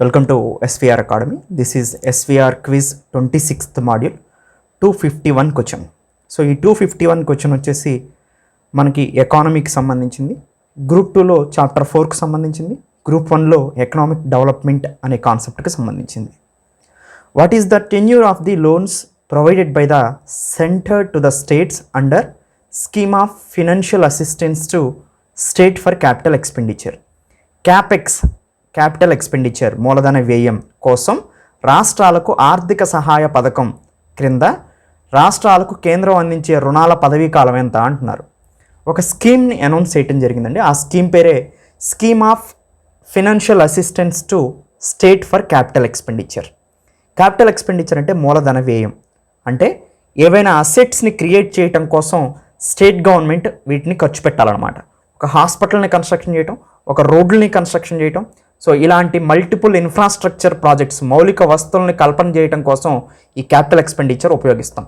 Welcome to SVR Academy. This is SVR Quiz 26th module 251 question. So ఈ 251 question వచ్చేసి మనకి ఎకానమీకి సంబంధించింది, గ్రూప్ 2లో చాప్టర్ 4కి సంబంధించింది, గ్రూప్ 1లో ఎకనామిక్ డెవలప్మెంట్ అనే కాన్సెప్ట్కి సంబంధించింది. What is the tenure of the loans provided by the centre to the states under scheme of financial assistance to state for capital expenditure? Capex capital expenditure మూలధన వ్యయం కోసం రాష్ట్రాలకు ఆర్థిక సహాయ పథకం క్రింద రాష్ట్రాలకు కేంద్రం అందించే రుణాల పదవీ కాలం ఎంత అంటున్నారు. ఒక స్కీమ్ని అనౌన్స్ చేయడం జరిగిందండి. ఆ స్కీమ్ పేరే scheme of financial assistance to state for capital expenditure. Capital expenditure అంటే మూలధన వ్యయం, అంటే ఏవైనా అసెట్స్ని క్రియేట్ చేయటం కోసం స్టేట్ గవర్నమెంట్ వీటిని ఖర్చు పెట్టాలన్నమాట. ఒక హాస్పిటల్ని కన్స్ట్రక్షన్ చేయటం, ఒక రోడ్లని కన్స్ట్రక్షన్ చేయటం, సో ఇలాంటి మల్టిపుల్ ఇన్ఫ్రాస్ట్రక్చర్ ప్రాజెక్ట్స్, మౌలిక వస్తువులని కల్పన చేయడం కోసం ఈ క్యాపిటల్ ఎక్స్పెండిచర్ ఉపయోగిస్తాం.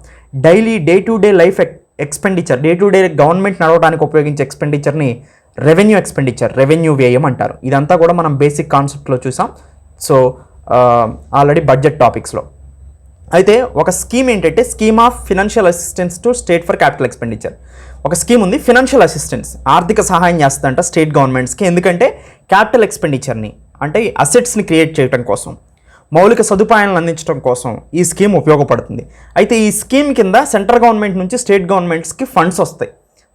Daily day to day life expenditure, day to day government నడవడానికి ఉపయోగించే ఎక్స్పెండిచర్ని రెవెన్యూ ఎక్స్పెండిచర్, రెవెన్యూ వ్యయం అంటారు. ఇదంతా కూడా మనం బేసిక్ కాన్సెప్ట్లో చూసాం. సో ఆల్రెడీ బడ్జెట్ టాపిక్స్లో. అయితే ఒక స్కీమ్ ఏంటంటే scheme of financial assistance to state for capital expenditure. ఒక స్కీమ్ ఉంది, ఫినాన్షియల్ అసిస్టెన్స్, ఆర్థిక సహాయం చేస్తుందంట స్టేట్ గవర్నమెంట్స్కి. ఎందుకంటే క్యాపిటల్ ఎక్స్పెండిచర్ని, అంటే అసెట్స్ని క్రియేట్ చేయడం కోసం, మౌలిక సదుపాయాలను అందించడం కోసం ఈ స్కీమ్ ఉపయోగపడుతుంది. అయితే ఈ స్కీమ్ కింద సెంట్రల్ గవర్నమెంట్ నుంచి స్టేట్ గవర్నమెంట్స్కి ఫండ్స్ వస్తాయి,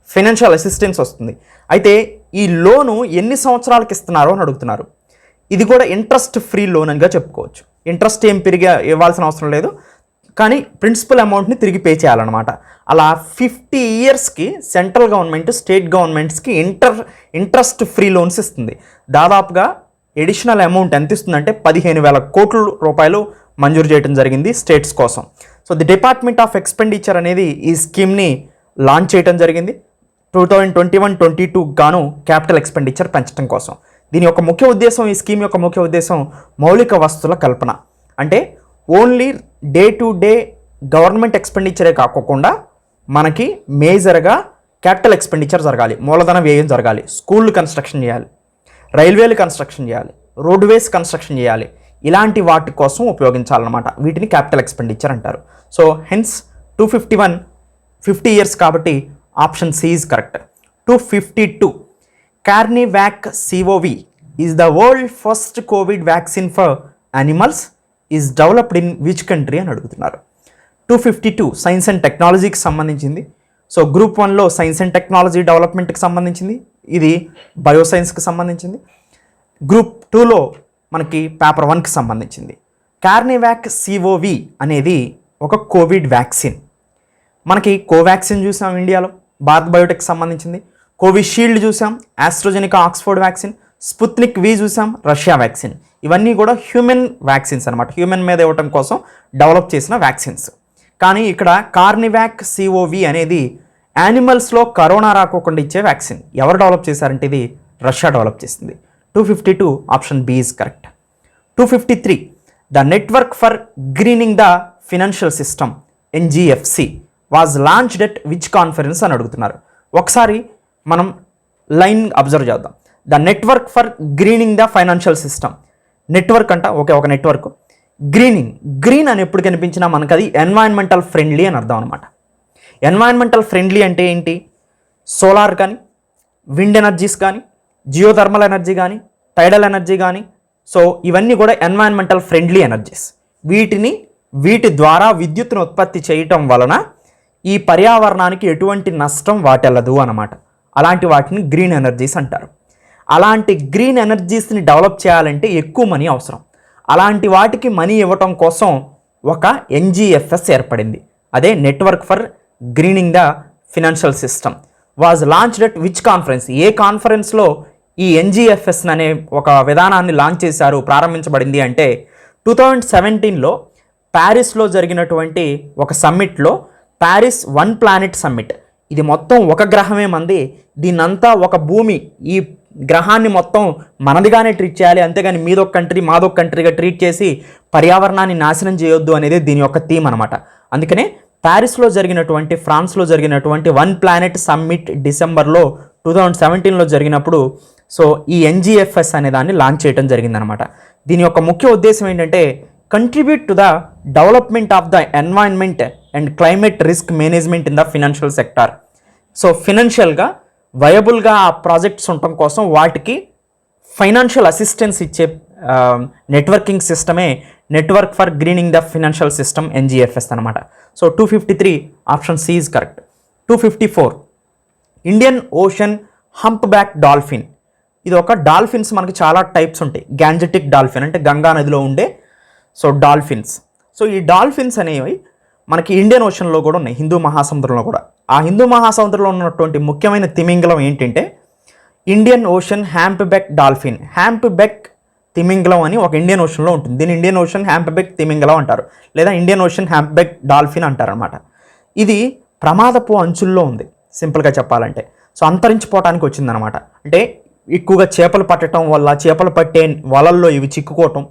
ఫైనాన్షియల్ అసిస్టెన్స్ వస్తుంది. అయితే ఈ లోను ఎన్ని సంవత్సరాలకు ఇస్తున్నారో అని అడుగుతున్నారు. ఇది కూడా ఇంట్రెస్ట్ ఫ్రీ లోన్ అనిగా చెప్పుకోవచ్చు. ఇంట్రెస్ట్ ఏం ఇవ్వాల్సిన అవసరం లేదు, కానీ ప్రిన్సిపల్ అమౌంట్ని తిరిగి పే చేయాలన్నమాట. అలా 50 ఇయర్స్కి సెంట్రల్ గవర్నమెంట్ స్టేట్ గవర్నమెంట్స్కి ఇంట్రెస్ట్ ఫ్రీ లోన్స్ ఇస్తుంది. దాదాపుగా ఎడిషనల్ అమౌంట్ ఎంత ఇస్తుందంటే 15,000 కోట్ల రూపాయలు మంజూరు చేయడం జరిగింది స్టేట్స్ కోసం. So the department of expenditure అనేది ఈ స్కీమ్ని లాంచ్ చేయడం జరిగింది 2021-22 గాను క్యాపిటల్ ఎక్స్పెండిచర్ పెంచడం కోసం. దీని యొక్క ముఖ్య ఉద్దేశం, ఈ స్కీమ్ యొక్క ముఖ్య ఉద్దేశం మౌలిక వస్తువుల కల్పన. అంటే only day to day government ఎక్స్పెండిచరే కాకుండా మనకి మేజర్గా క్యాపిటల్ ఎక్స్పెండిచర్ జరగాలి, మూలధన వ్యయం జరగాలి. స్కూళ్ళు కన్స్ట్రక్షన్ చేయాలి, రైల్వేలు కన్స్ట్రక్షన్ చేయాలి, రోడ్వేస్ కన్స్ట్రక్షన్ చేయాలి. ఇలాంటి వాటి కోసం ఉపయోగించాలన్నమాట. వీటిని క్యాపిటల్ ఎక్స్పెండిచర్ అంటారు. సో హెన్స్ 251 50 ఇయర్స్ కాబట్టి option C is correct. 252 Carnivac COV is the world first covid vaccine for animals is developed in which country అని అడుగుతున్నారు. 252 సైన్స్ అండ్ టెక్నాలజీకి సంబంధించింది. సో గ్రూప్ 1లో సైన్స్ అండ్ టెక్నాలజీ డెవలప్మెంట్కి సంబంధించింది, ఇది బయోసైన్స్కి సంబంధించింది. గ్రూప్ 2లో మనకి పేపర్ 1కి సంబంధించింది. కార్నివాక్ సిఓవి అనేది ఒక కోవిడ్ వ్యాక్సిన్. మనకి కోవాక్సిన్ చూసాం ఇండియాలో, భారత్ బయోటెక్ సంబంధించింది. కోవిషీల్డ్ చూసాం, ఆస్ట్రోజెనికా ఆక్స్ఫర్డ్ వ్యాక్సిన్, స్పుత్నిక్ వి చూసాం, రష్యా వ్యాక్సిన్. ఇవన్నీ కూడా హ్యూమన్ వ్యాక్సిన్స్ అనమాట, హ్యూమన్ మీద ఇవ్వటం కోసం డెవలప్ చేసిన వ్యాక్సిన్స్. కానీ ఇక్కడ కార్నివాక్ సిఓవి అనేది యానిమల్స్లో కరోనా రాకోకుండా ఇచ్చే వ్యాక్సిన్. ఎవరు డెవలప్ చేశారంటే ఇది రష్యా డెవలప్ చేసింది. 252 option B is correct. 253 the network for greening the financial system NGFC was launched at which conference అని అడుగుతున్నారు. ఒకసారి మనం లైన్ అబ్జర్వ్ చేద్దాం. The network for greening the financial system, network అంట, ఓకే, ఒక నెట్వర్క్. గ్రీనింగ్, గ్రీన్ అని ఎప్పుడు కనిపించినా మనకు అది ఎన్వైరన్మెంటల్ ఫ్రెండ్లీ అని అర్థం అనమాట. ఎన్వైరన్మెంటల్ ఫ్రెండ్లీ అంటే ఏంటి? సోలార్ కానీ, విండ్ ఎనర్జీస్ కానీ, జియోథర్మల్ ఎనర్జీ కానీ, టైడల్ ఎనర్జీ కానీ, సో ఇవన్నీ కూడా ఎన్వైరన్మెంటల్ ఫ్రెండ్లీ ఎనర్జీస్. వీటి ద్వారా విద్యుత్తును ఉత్పత్తి చేయటం వలన ఈ పర్యావరణానికి ఎటువంటి నష్టం వాటిల్లదు అన్నమాట. అలాంటి వాటిని గ్రీన్ ఎనర్జీస్ అంటారు. అలాంటి గ్రీన్ ఎనర్జీస్ని డెవలప్ చేయాలంటే ఎక్కువ మనీ అవసరం. అలాంటి వాటికి మనీ ఇవ్వటం కోసం ఒక NGFS ఏర్పడింది. అదే network for greening the financial system was launched at which conference? ఏ కాన్ఫరెన్స్లో ఈ NGFS అనే ఒక విధానాన్ని లాంచ్ చేశారు, ప్రారంభించబడింది అంటే 2017లో ప్యారిస్లో జరిగినటువంటి ఒక సమ్మిట్లో, ప్యారిస్ వన్ ప్లానెట్ సమ్మిట్. ఇది మొత్తం ఒక గ్రహమే మంది, దీన్నంతా ఒక భూమి, ఈ గ్రహాన్ని మొత్తం మనదిగానే ట్రీట్ చేయాలి, అంతేగాని మీదొక కంట్రీ మాదొక కంట్రీగా ట్రీట్ చేసి పర్యావరణాన్ని నాశనం చేయొద్దు అనేది దీని యొక్క థీమ్ అనమాట. అందుకనే ప్యారిస్లో జరిగినటువంటి, ఫ్రాన్స్లో జరిగినటువంటి వన్ ప్లానెట్ సమ్మిట్ డిసెంబర్లో 2017లో జరిగినప్పుడు సో ఈ NGFS అనే దాన్ని లాంచ్ చేయడం జరిగిందనమాట. దీని యొక్క ముఖ్య ఉద్దేశం ఏంటంటే contribute to the development of the environment and climate risk management in the financial sector. So ఫినాన్షియల్గా వయబుల్గా ఆ ప్రాజెక్ట్స్ ఉండటం కోసం వాటికి ఫైనాన్షియల్ అసిస్టెన్స్ ఇచ్చే నెట్వర్కింగ్ సిస్టమే network for greening the financial system NGFS అనమాట. So 253 option C is correct. 254 Indian Ocean humpback dolphin. ఇది ఒక డాల్ఫిన్స్ మనకి చాలా టైప్స్ ఉంటాయి. గ్యాంజెటిక్ డాల్ఫిన్ అంటే గంగా నదిలో ఉండే డాల్ఫిన్స్. సో ఈ డాల్ఫిన్స్ అనేవి మనకి ఇండియన్ ఓషన్లో కూడా ఉన్నాయి, హిందూ మహాసముద్రంలో కూడా. ఆ హిందూ మహాసముద్రంలో ఉన్నటువంటి ముఖ్యమైన తిమింగలం ఏంటంటే Indian Ocean humpback dolphin. Humpback తిమింగలం అని ఒక ఇండియన్ ఓషన్లో ఉంటుంది. దీన్ని ఇండియన్ ఓషన్ హ్యాంప్ బెక్ తిమింగలం అంటారు, లేదా Indian Ocean humpback dolphin అంటారు అనమాట. ఇది ప్రమాదపు అంచుల్లో ఉంది సింపుల్గా చెప్పాలంటే. సో అంతరించిపోవటానికి వచ్చిందనమాట. అంటే ఎక్కువగా చేపలు పట్టడం వల్ల, చేపలు పట్టే వలల్లో ఇవి చిక్కుకోవటం,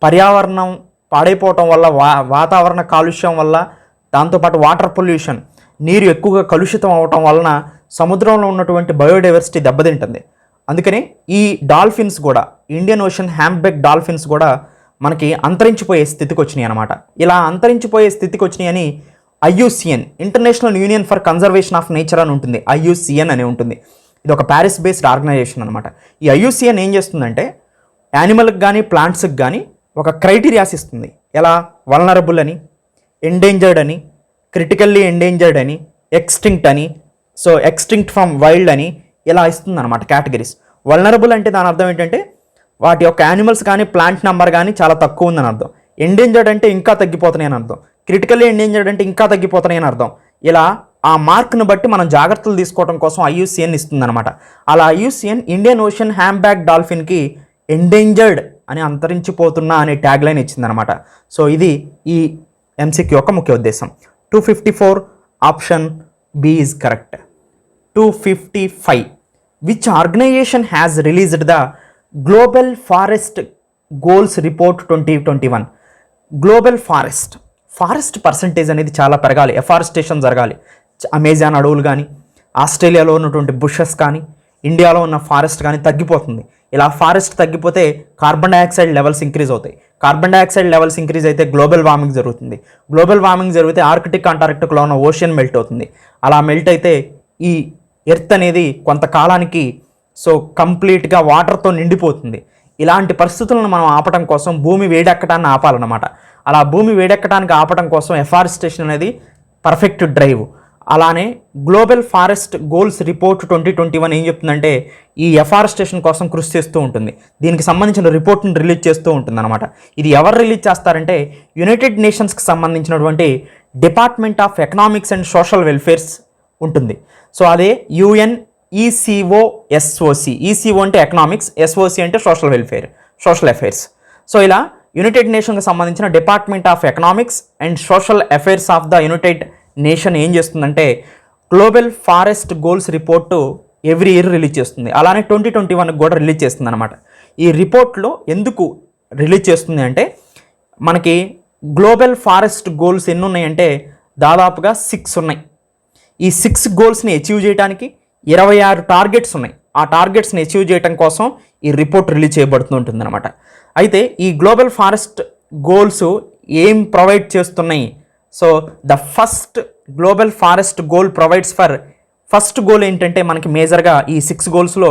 పర్యావరణం పాడైపోవటం వల్ల, వాతావరణ కాలుష్యం వల్ల, దాంతోపాటు వాటర్ పొల్యూషన్, నీరు ఎక్కువగా కలుషితం అవటం వలన సముద్రంలో ఉన్నటువంటి బయోడైవర్సిటీ దెబ్బతింటుంది. అందుకని ఈ డాల్ఫిన్స్ కూడా, ఇండియన్ ఓషన్ హ్యాంప్బెక్ డాల్ఫిన్స్ కూడా మనకి అంతరించిపోయే స్థితికి వచ్చినాయి అనమాట. ఇలా అంతరించిపోయే స్థితికి వచ్చినాయి అని IUCN, international union for conservation of nature అని ఉంటుంది. IUCN అని ఉంటుంది. ఇది ఒక ప్యారిస్ బేస్డ్ ఆర్గనైజేషన్ అనమాట. ఈ IUCN ఏం చేస్తుందంటే యానిమల్కి కానీ ప్లాంట్స్కి కానీ ఒక క్రైటీరియాస్ ఇస్తుంది. ఎలా? వల్నరబుల్ అని, ఎండేంజర్డ్ అని, క్రిటికల్లీ ఎండేంజర్డ్ అని, ఎక్స్టింక్ట్ అని, సో ఎక్స్టింక్ట్ ఫ్రమ్ వైల్డ్ అని ఇలా ఇస్తుంది అనమాట కేటగిరీస్. వల్నరబుల్ అంటే దాని అర్థం ఏంటంటే వాటి యొక్క యానిమల్స్ కానీ ప్లాంట్ నెంబర్ కానీ చాలా తక్కువ ఉందని అర్థం. ఎండేంజర్డ్ అంటే ఇంకా తగ్గిపోతున్నాయి అని అర్థం. క్రిటికల్లీ ఎండేంజర్డ్ అంటే ఇంకా తగ్గిపోతున్నాయి అని అర్థం. ఇలా ఆ మార్క్ను బట్టి మనం జాగ్రత్తలు తీసుకోవడం కోసం IUCN ఇస్తుందన్నమాట. అలా IUCN ఇండియన్ ఓషన్ హ్యాంప్బ్యాక్ డాల్ఫిన్కి ఎండేంజర్డ్ అని, అంతరించిపోతున్నా అనే ట్యాగ్ లైన్ ఇచ్చిందనమాట. సో ఇది ఈ MCQ యొక్క ముఖ్య ఉద్దేశం. 254 option B is correct. 255 which organisation has released the global forest goals report 2021. Global forest percentage అనేది చాలా పెరగాలి, ఎఫారెస్టేషన్ జరగాలి. అమెజాన్ అడవులు కానీ, ఆస్ట్రేలియాలో ఉన్నటువంటి బుషెస్ కానీ, ఇండియాలో ఉన్న ఫారెస్ట్ కానీ తగ్గిపోతుంది. ఇలా ఫారెస్ట్ తగ్గిపోతే కార్బన్ డైఆక్సైడ్ లెవెల్స్ ఇంక్రీజ్ అవుతాయి. కార్బన్ డైఆక్సైడ్ లెవెల్స్ ఇంక్రీజ్ అయితే గ్లోబల్ వార్మింగ్ జరుగుతుంది. గ్లోబల్ వార్మింగ్ జరిగితే ఆర్కిటిక్, అంటార్కిటిక్లో ఉన్న ఓషన్ మెల్ట్ అవుతుంది. అలా మెల్ట్ అయితే ఈ ఎర్త్ అనేది కొంతకాలానికి కంప్లీట్గా వాటర్తో నిండిపోతుంది. ఇలాంటి పరిస్థితులను మనం ఆపటం కోసం భూమి వేడెక్కడాన్ని ఆపాలన్నమాట. అలా భూమి వేడెక్కడానికి ఆపటం కోసం ఎఫారెస్టేషన్ అనేది పర్ఫెక్ట్ డ్రైవ్. అలానే గ్లోబల్ ఫారెస్ట్ గోల్స్ రిపోర్ట్ 2021 ఏం చెప్తుందంటే ఈ ఎఫారెస్టేషన్ కోసం కృషి చేస్తూ ఉంటుంది. దీనికి సంబంధించిన రిపోర్ట్ని రిలీజ్ చేస్తూ ఉంటుంది అనమాట. ఇది ఎవరు రిలీజ్ చేస్తారంటే యునైటెడ్ నేషన్స్కి సంబంధించినటువంటి department of Economics and social welfares ఉంటుంది. సో అదే UNECOSOC. ECO అంటే ఎకనామిక్స్, SOC అంటే సోషల్ అఫైర్స్. సో ఇలా యునైటెడ్ నేషన్కి సంబంధించిన department of Economics and Social affairs of the United nation ఏం చేస్తుందంటే global forest goals report every year release చేస్తుంది. అలానే 2021 కూడా రిలీజ్ చేస్తుంది అనమాట. ఈ రిపోర్ట్లో ఎందుకు రిలీజ్ చేస్తుంది అంటే మనకి గ్లోబల్ ఫారెస్ట్ గోల్స్ ఎన్ని ఉన్నాయంటే దాదాపుగా 6 ఉన్నాయి. ఈ 6 గోల్స్ని అచీవ్ చేయడానికి 26 టార్గెట్స్ ఉన్నాయి. ఆ టార్గెట్స్ని అచీవ్ చేయడం కోసం ఈ రిపోర్ట్ రిలీజ్ చేయబడుతూ ఉంటుంది అనమాట. అయితే ఈ గ్లోబల్ ఫారెస్ట్ గోల్స్ ఏం ప్రొవైడ్ చేస్తున్నాయి? So the first global forest goal provides for, first goal ఏంటంటే మనకి మేజర్గా ఈ 6 గోల్స్లో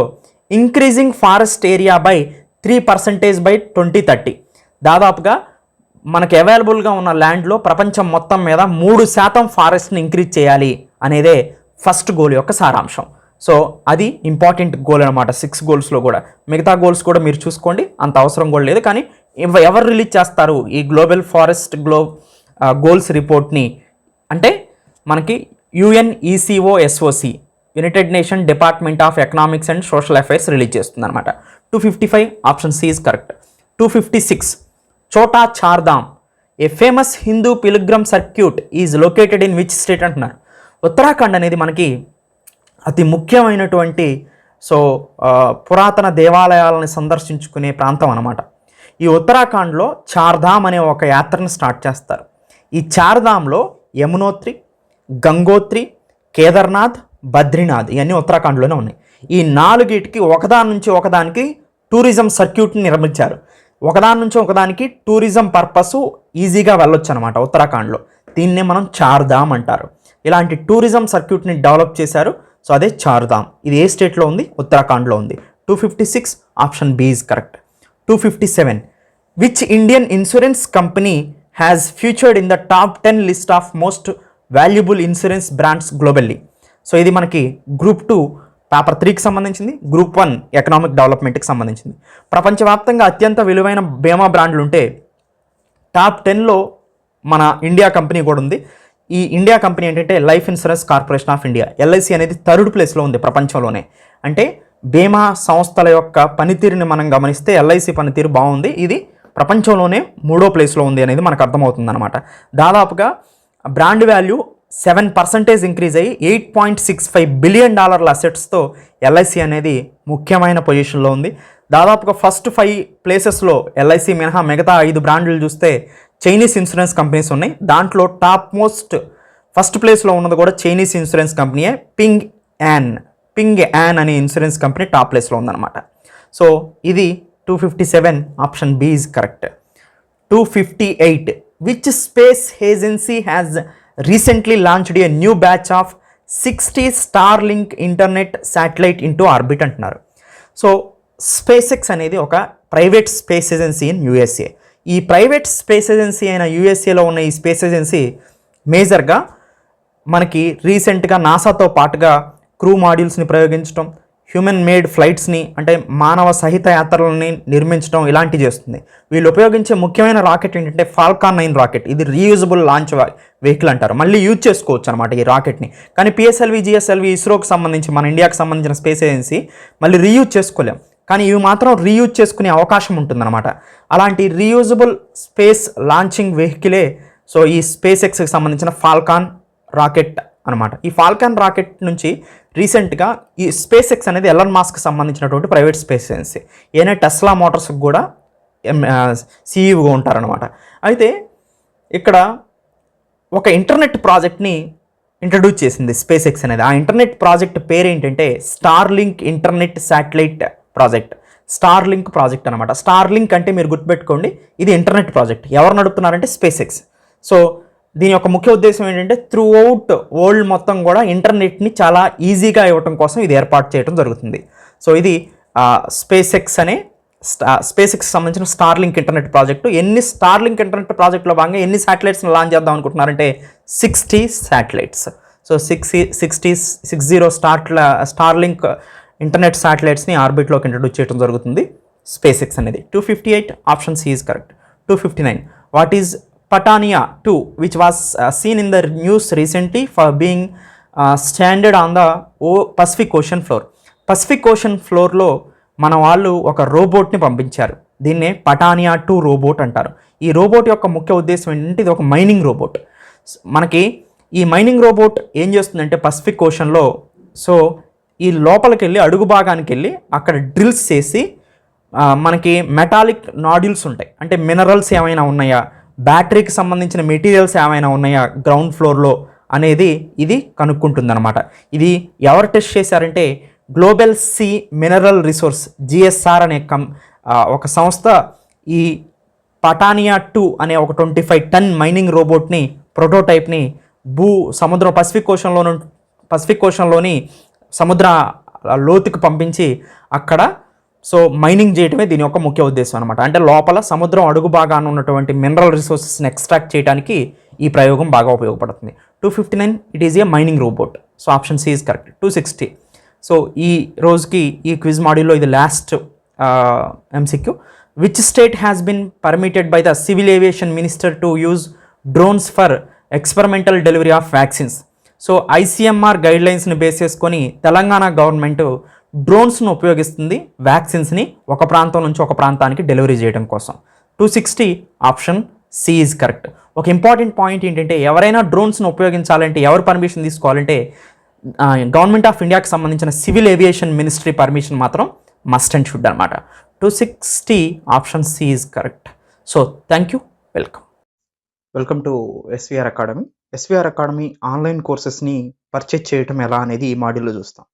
increasing forest area by 3% by 2030. దాదాపుగా మనకి అవైలబుల్గా ఉన్న ల్యాండ్లో ప్రపంచం మొత్తం మీద 3% ఫారెస్ట్ని ఇంక్రీజ్ చేయాలి అనేదే ఫస్ట్ గోల్ యొక్క సారాంశం. సో అది ఇంపార్టెంట్ గోల్ అనమాట 6 గోల్స్లో కూడా. మిగతా గోల్స్ కూడా మీరు చూసుకోండి, అంత అవసరం కూడా లేదు. కానీ ఎవరు రిలీజ్ చేస్తారు ఈ గ్లోబల్ ఫారెస్ట్ గోల్స్ రిపోర్ట్ని అంటే మనకి UNECOSOC, United Nation Department of Economics and Social Affairs release చేస్తుంది అనమాట. 255 option C is correct. 256 Chota Chardham, a famous Hindu pilgrim circuit is located in which state అంటున్నారు. ఉత్తరాఖండ్ అనేది మనకి అతి ముఖ్యమైనటువంటి పురాతన దేవాలయాలను సందర్శించుకునే ప్రాంతం అన్నమాట. ఈ ఉత్తరాఖండ్లో చార్ధామ్ అనే ఒక యాత్రను స్టార్ట్ చేస్తారు. ఈ చార్ధామ్లో యమునోత్రి, గంగోత్రి, కేదార్నాథ్, బద్రీనాథ్ ఇవన్నీ ఉత్తరాఖండ్లోనే ఉన్నాయి. ఈ 4టికి ఒకదాని నుంచి ఒకదానికి టూరిజం సర్క్యూట్ని నిర్మించారు. ఒకదాని నుంచి ఒకదానికి టూరిజం పర్పస్ ఈజీగా వెళ్ళొచ్చు అనమాట ఉత్తరాఖండ్లో. దీన్నే మనం చార్ధామ్ అంటారు. ఇలాంటి టూరిజం సర్క్యూట్ని డెవలప్ చేశారు. సో అదే చార్ధామ్. ఇది ఏ స్టేట్లో ఉంది? ఉత్తరాఖండ్లో ఉంది. 256 option B is correct. 257 which Indian insurance company has featured in the top 10 list of most valuable insurance brands globally. So ఇది మనకి గ్రూప్ 2 పేపర్ 3కి సంబంధించింది, గ్రూప్ 1 ఎకనామిక్ డెవలప్మెంట్కి సంబంధించింది. ప్రపంచవ్యాప్తంగా అత్యంత విలువైన బీమా బ్రాండ్లు ఉంటే టాప్ 10లో మన ఇండియా కంపెనీ కూడా ఉంది. ఈ ఇండియా కంపెనీ ఏంటంటే life insurance corporation of India, LIC అనేది 3rd ప్లేస్లో ఉంది ప్రపంచంలోనే. అంటే బీమా సంస్థల యొక్క పనితీరుని మనం గమనిస్తే ఎల్ఐసి పనితీరు బాగుంది. ఇది ప్రపంచంలోనే 3వ ప్లేస్లో ఉంది అనేది మనకు అర్థమవుతుంది అనమాట. దాదాపుగా బ్రాండ్ వాల్యూ 7% ఇంక్రీజ్ అయ్యి $8.65 బిలియన్ అసెట్స్తో ఎల్ఐసి అనేది ముఖ్యమైన పొజిషన్లో ఉంది. దాదాపుగా ఫస్ట్ 5 ప్లేసెస్లో ఎల్ఐసి మినహా మిగతా 5 బ్రాండ్లు చూస్తే చైనీస్ ఇన్సూరెన్స్ కంపెనీస్ ఉన్నాయి. దాంట్లో టాప్ మోస్ట్ ఫస్ట్ ప్లేస్లో ఉన్నది కూడా చైనీస్ ఇన్సూరెన్స్ కంపెనీయే. పింగ్ యాన్ అనే ఇన్సూరెన్స్ కంపెనీ టాప్ ప్లేస్లో ఉందన్నమాట. సో ఇది 257 option B is correct. 258 which space agency has recently launched a new batch of 60 Starlink internet satellite into orbit అంటున్నారు. సో స్పేస్ ఎక్స్ అనేది ఒక private space agency in USA. ఈ private space agency అయిన యూఎస్ఏలో ఉన్న ఈ space agency మేజర్గా మనకి రీసెంట్గా నాసాతో పాటుగా క్రూ మాడ్యూల్స్ని ప్రయోగించడం, హ్యూమన్ మేడ్ ఫ్లైట్స్ని అంటే మానవ సహిత యాత్రలని నిర్మించడం ఇలాంటివి చేస్తుంది. వీళ్ళు ఉపయోగించే ముఖ్యమైన రాకెట్ ఏంటంటే ఫాల్కాన్ 9 రాకెట్. ఇది రీయూజబుల్ లాంచ్ వెహికల్ అంటారు. మళ్ళీ యూజ్ చేసుకోవచ్చు అనమాట ఈ రాకెట్ని. కానీ పిఎస్ఎల్వి, జిఎస్ఎల్వి, ఇస్రోకి సంబంధించి మన ఇండియాకి సంబంధించిన స్పేస్ ఏజెన్సీ మళ్ళీ రీయూజ్ చేసుకోలేం. కానీ ఇవి మాత్రం రీయూజ్ చేసుకునే అవకాశం ఉంటుందన్నమాట. అలాంటి రీయూజబుల్ స్పేస్ లాంచింగ్ వెహికలే సో ఈ స్పేస్ ఎక్స్కి సంబంధించిన ఫాల్కాన్ రాకెట్ అనమాట. ఈ ఫాల్కాన్ రాకెట్ నుంచి రీసెంట్గా ఈ స్పేస్ ఎక్స్ అనేది ఎలన్ మాస్క్కి సంబంధించినటువంటి ప్రైవేట్ స్పేస్ ఏజెన్సీ. ఏనే టెస్లా మోటార్స్కి కూడా సీఈఓగా ఉంటారనమాట. అయితే ఇక్కడ ఒక ఇంటర్నెట్ ప్రాజెక్ట్ని ఇంట్రడ్యూస్ చేసింది స్పేస్ ఎక్స్ అనేది. ఆ ఇంటర్నెట్ ప్రాజెక్ట్ పేరు ఏంటంటే Starlink internet satellite project. Starlink project అనమాట. స్టార్లింక్ అంటే మీరు గుర్తుపెట్టుకోండి, ఇది ఇంటర్నెట్ ప్రాజెక్ట్. ఎవరు నడుపుతున్నారంటే స్పేస్ ఎక్స్. సో దీని యొక్క ముఖ్య ఉద్దేశం ఏంటంటే త్రూ అవుట్ వరల్డ్ మొత్తం కూడా ఇంటర్నెట్ని చాలా ఈజీగా ఇవ్వటం కోసం ఇది ఏర్పాటు చేయడం జరుగుతుంది. సో ఇది స్పేస్ ఎక్స్ సంబంధించిన స్టార్లింక్ ఇంటర్నెట్ ప్రాజెక్టు. ఎన్ని స్టార్లింక్ ఇంటర్నెట్ ప్రాజెక్టులో భాగంగా ఎన్ని శాటిలైట్స్ని లాంచ్ చేద్దాం అనుకుంటున్నారంటే 60 శాటిలైట్స్. సో 60 స్టార్లింక్ ఇంటర్నెట్ శాటిలైట్స్ని ఆర్బిట్లోకి ఇంట్రడ్యూస్ చేయడం జరుగుతుంది స్పేస్ ఎక్స్ అనేది. 258 option C is correct. 259 what is Patania 2 which was seen in the news recently for being stranded on the Pacific Ocean floor. Pacific ocean ఫ్లోర్లో మన వాళ్ళు ఒక రోబోట్ని పంపించారు. దీన్నే పటానియా 2 రోబోట్ అంటారు. ఈ రోబోట్ యొక్క ముఖ్య ఉద్దేశం ఏంటంటే ఇది ఒక మైనింగ్ రోబోట్. మనకి ఈ మైనింగ్ రోబోట్ ఏం చేస్తుందంటే పసిఫిక్ ఓషన్లో సో ఈ లోపలికి వెళ్ళి అడుగు భాగానికి వెళ్ళి అక్కడ డ్రిల్స్ చేసి మనకి మెటాలిక్ నాడ్యూల్స్ ఉంటాయి అంటే మినరల్స్ ఏమైనా ఉన్నాయా, బ్యాటరీకి సంబంధించిన మెటీరియల్స్ ఏమైనా ఉన్నాయా గ్రౌండ్ ఫ్లోర్లో అనేది ఇది కనుక్కుంటుంది అనమాట. ఇది ఎవరు టెస్ట్ చేశారంటే global sea mineral resource GSR అనే ఒక సంస్థ ఈ పటానియా 2 అనే ఒక 25 టన్ మైనింగ్ రోబోట్ని ప్రోటోటైప్ని సముద్రం పసిఫిక్ ఓషన్లోని సముద్ర లోతుకు పంపించి అక్కడ సో మైనింగ్ చేయడమే దీని యొక్క ముఖ్య ఉద్దేశం అనమాట. అంటే లోపల సముద్రం అడుగు భాగాన ఉన్నటువంటి మినరల్ రిసోర్సెస్ని ఎక్స్ట్రాక్ట్ చేయడానికి ఈ ప్రయోగం బాగా ఉపయోగపడుతుంది. 259 it is a mining robot. So option C is correct. 260 so ఈ రోజుకి ఈ క్విజ్ మాడ్యూల్లో ఇది last MCQ. Which state has been permitted by the civil aviation minister to use drones for experimental delivery of vaccines. So ICMR గైడ్లైన్స్ని base చేసుకొని Telangana government డ్రోన్స్ను ఉపయోగిస్తుంది వ్యాక్సిన్స్ని ఒక ప్రాంతం నుంచి ఒక ప్రాంతానికి డెలివరీ చేయడం కోసం. 260 ఆప్షన్ సి ఈజ్ కరెక్ట్. ఒక ఇంపార్టెంట్ పాయింట్ ఏంటంటే ఎవరైనా డ్రోన్స్ను ఉపయోగించాలంటే ఎవరు పర్మిషన్ తీసుకోవాలంటే గవర్నమెంట్ ఆఫ్ ఇండియాకి సంబంధించిన సివిల్ ఏవియేషన్ మినిస్ట్రీ పర్మిషన్ మాత్రం మస్ట్ అండ్ షుడ్ అనమాట. 260 option C is correct. So thank you, welcome to SVR Academy. SVR Academy online కోర్సెస్ని పర్చేజ్ చేయటం ఎలా అనేది ఈ మాడ్యూల్లో చూస్తాం.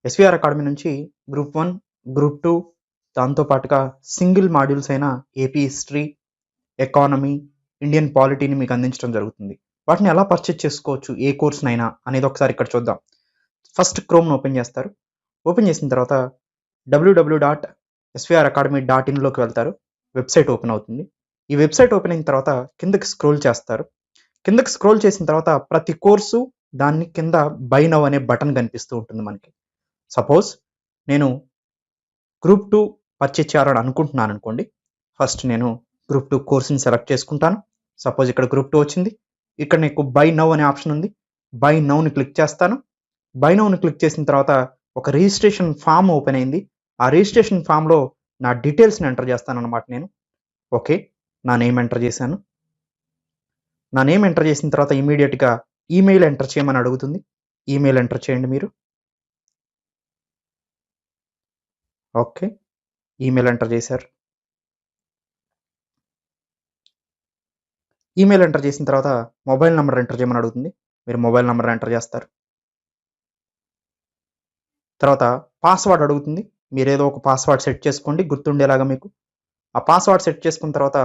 ఎస్విఆర్ అకాడమీ నుంచి గ్రూప్ 1, గ్రూప్ 2 దాంతోపాటుగా సింగిల్ మాడ్యూల్స్ అయిన ఏపీ హిస్టరీ, ఎకానమీ, ఇండియన్ పాలిటీని మీకు అందించడం జరుగుతుంది. వాటిని ఎలా పర్చేజ్ చేసుకోవచ్చు ఏ కోర్సునైనా అనేది ఒకసారి ఇక్కడ చూద్దాం. ఫస్ట్ క్రోమ్ను ఓపెన్ చేస్తారు. ఓపెన్ చేసిన తర్వాత www.svracademy.inలోకి వెళ్తారు. వెబ్సైట్ ఓపెన్ అవుతుంది. ఈ వెబ్సైట్ ఓపెన్ అయిన తర్వాత కిందకి స్క్రోల్ చేస్తారు. కిందకి స్క్రోల్ చేసిన తర్వాత ప్రతి కోర్సు దాన్ని కింద బై నౌ అనే బటన్ కనిపిస్తూ ఉంటుంది మనకి. సపోజ్ నేను గ్రూప్ 2 పర్చేజ్ చేయాలని అనుకుంటున్నాను అనుకోండి. ఫస్ట్ నేను గ్రూప్ 2 కోర్సుని సెలెక్ట్ చేసుకుంటాను. సపోజ్ ఇక్కడ గ్రూప్ 2 వచ్చింది. ఇక్కడ నీకు బై నౌ అనే ఆప్షన్ ఉంది. బై నౌని క్లిక్ చేస్తాను. బై నౌని క్లిక్ చేసిన తర్వాత ఒక రిజిస్ట్రేషన్ ఫామ్ ఓపెన్ అయింది. ఆ రిజిస్ట్రేషన్ ఫామ్లో నా డీటెయిల్స్ని ఎంటర్ చేస్తాను అనమాట నేను. ఓకే, నా నేమ్ ఎంటర్ చేశాను. నా నేమ్ ఎంటర్ చేసిన తర్వాత ఇమీడియట్గా ఈమెయిల్ ఎంటర్ చేయమని అడుగుతుంది. ఈమెయిల్ ఎంటర్ చేయండి మీరు. ఓకే, ఈమెయిల్ ఎంటర్ చేశారు. ఈమెయిల్ ఎంటర్ చేసిన తర్వాత మొబైల్ నెంబర్ ఎంటర్ చేయమని అడుగుతుంది. మీరు మొబైల్ నెంబర్ ఎంటర్ చేస్తారు. తర్వాత పాస్వర్డ్ అడుగుతుంది. మీరు ఏదో ఒక పాస్వర్డ్ సెట్ చేసుకోండి గుర్తుండేలాగా మీకు. ఆ పాస్వర్డ్ సెట్ చేసుకున్న తర్వాత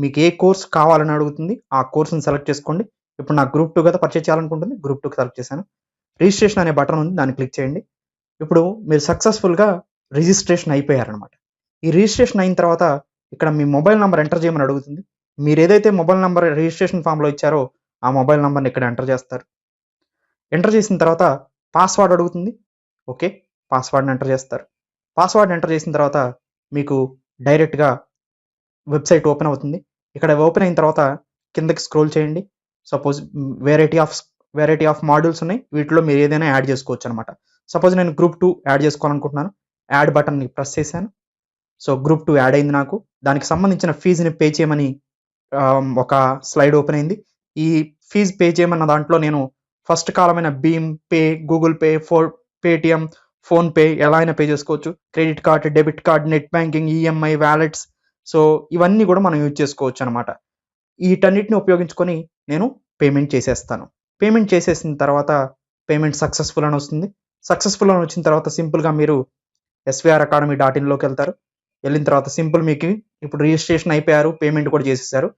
మీకు ఏ కోర్స్ కావాలని అడుగుతుంది. ఆ కోర్సుని సెలెక్ట్ చేసుకోండి. ఇప్పుడు నాకు గ్రూప్ 2 కదా పర్చేజ్ చేయాలనుకుంటుంది. గ్రూప్ 2కి సెలెక్ట్ చేశాను. రిజిస్ట్రేషన్ అనే బటన్ ఉంది, దాన్ని క్లిక్ చేయండి. ఇప్పుడు మీరు సక్సెస్ఫుల్గా రిజిస్ట్రేషన్ అయిపోయారనమాట. ఈ రిజిస్ట్రేషన్ అయిన తర్వాత ఇక్కడ మీ మొబైల్ నెంబర్ ఎంటర్ చేయమని అడుగుతుంది. మీరు ఏదైతే మొబైల్ నెంబర్ రిజిస్ట్రేషన్ ఫామ్లో ఇచ్చారో ఆ మొబైల్ నెంబర్ని ఇక్కడ ఎంటర్ చేస్తారు. ఎంటర్ చేసిన తర్వాత పాస్వర్డ్ అడుగుతుంది. ఓకే, పాస్వర్డ్ని ఎంటర్ చేస్తారు. పాస్వర్డ్ ఎంటర్ చేసిన తర్వాత మీకు డైరెక్ట్గా వెబ్సైట్ ఓపెన్ అవుతుంది. ఇక్కడ ఓపెన్ అయిన తర్వాత కిందకి స్క్రోల్ చేయండి. సపోజ్ వెరైటీ ఆఫ్ మాడ్యూల్స్ ఉన్నాయి. వీటిలో మీరు ఏదైనా యాడ్ చేసుకోవచ్చు అనమాట. సపోజ్ నేను గ్రూప్ 2 యాడ్ చేసుకోవాలనుకుంటున్నాను. యాడ్ బటన్ని ప్రెస్ చేశాను. సో గ్రూప్ 2 యాడ్ అయింది నాకు. దానికి సంబంధించిన ఫీజుని పే చేయమని ఒక స్లైడ్ ఓపెన్ అయింది. ఈ ఫీజు పే చేయమన్న దాంట్లో నేను ఫస్ట్ కాలమైన భీమ్ pay, Google Pay, Paytm, PhonePe ఎలా అయినా పే చేసుకోవచ్చు. Credit card, debit card, net banking, EMI, wallets, so ఇవన్నీ కూడా మనం యూజ్ చేసుకోవచ్చు అనమాట. వీటన్నిటిని ఉపయోగించుకొని నేను పేమెంట్ చేసేస్తాను. పేమెంట్ చేసేసిన తర్వాత పేమెంట్ సక్సెస్ఫుల్ అని వస్తుంది. సక్సెస్ఫుల్ అని వచ్చిన తర్వాత సింపుల్గా మీరు svracademy.inలోకి వెళ్తారు. వెళ్ళిన తర్వాత సింపుల్ మీకు ఇప్పుడు రిజిస్ట్రేషన్ అయిపోయారు, పేమెంట్ కూడా చేసేసారు.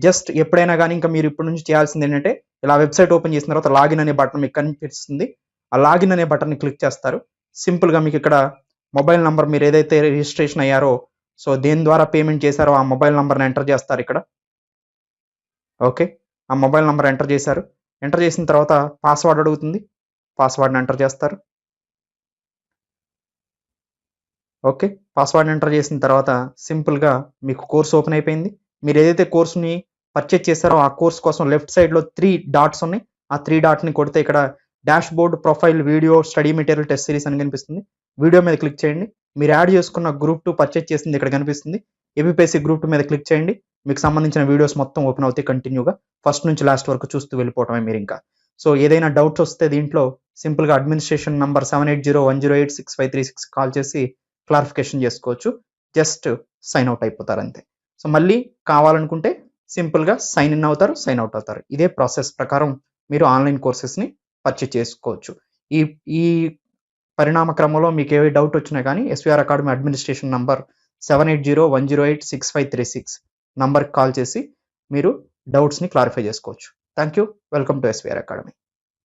జస్ట్ ఎప్పుడైనా కానీ ఇంకా మీరు ఇప్పటి నుంచి చేయాల్సింది ఏంటంటే ఇలా వెబ్సైట్ ఓపెన్ చేసిన తర్వాత లాగిన్ అనే బటన్ మీకు కనిపిస్తుంది. ఆ లాగిన్ అనే బటన్ని క్లిక్ చేస్తారు. సింపుల్గా మీకు ఇక్కడ మొబైల్ నెంబర్ మీరు ఏదైతే రిజిస్ట్రేషన్ అయ్యారో సో దేని ద్వారా పేమెంట్ చేశారో ఆ మొబైల్ నెంబర్ని ఎంటర్ చేస్తారు ఇక్కడ. ఓకే, ఆ మొబైల్ నెంబర్ ఎంటర్ చేశారు. ఎంటర్ చేసిన తర్వాత పాస్వర్డ్ అడుగుతుంది. పాస్వర్డ్ని ఎంటర్ చేస్తారు. ఓకే, పాస్వర్డ్ ఎంటర్ చేసిన తర్వాత సింపుల్గా మీకు కోర్స్ ఓపెన్ అయిపోయింది. మీరు ఏదైతే కోర్సుని పర్చేజ్ చేశారో ఆ కోర్స్ కోసం లెఫ్ట్ సైడ్లో 3 డాట్స్ ఉన్నాయి. ఆ 3 డాట్ని కొడితే ఇక్కడ dash board, profile, video, study material, test series అని కనిపిస్తుంది. వీడియో మీద క్లిక్ చేయండి. మీరు యాడ్ చేసుకున్న గ్రూప్ 2 పర్చేజ్ చేసింది ఇక్కడ కనిపిస్తుంది. ఏపీపీఎస్సీ గ్రూప్ 2 మీద క్లిక్ చేయండి. మీకు సంబంధించిన వీడియోస్ మొత్తం ఓపెన్ అవుతాయి కంటిన్యూగా. ఫస్ట్ నుంచి లాస్ట్ వరకు చూస్తూ వెళ్ళిపోవటమే మీరు ఇంకా. సో ఏదైనా డౌట్స్ వస్తే దీంట్లో సింపుల్గా అడ్మినిస్ట్రేషన్ నంబర్ 7801086536 కాల్ చేసి క్లారిఫికేషన్ చేసుకోవచ్చు. జస్ట్ సైన్ అవుట్ అయిపోతారు అంతే. సో మళ్ళీ కావాలనుకుంటే సింపుల్గా సైన్ ఇన్ అవుతారు, సైన్ అవుట్ అవుతారు. ఇదే ప్రాసెస్ ప్రకారం మీరు ఆన్లైన్ కోర్సెస్ని పర్చేజ్ చేసుకోవచ్చు. ఈ పరిణామ క్రమంలో మీకు ఏ డౌట్ వచ్చినా కానీ ఎస్విఆర్ అకాడమీ అడ్మినిస్ట్రేషన్ నంబర్ 7801086536 నంబర్కి కాల్ చేసి మీరు డౌట్స్ని క్లారిఫై చేసుకోవచ్చు. Thank you. Welcome to SVR academy.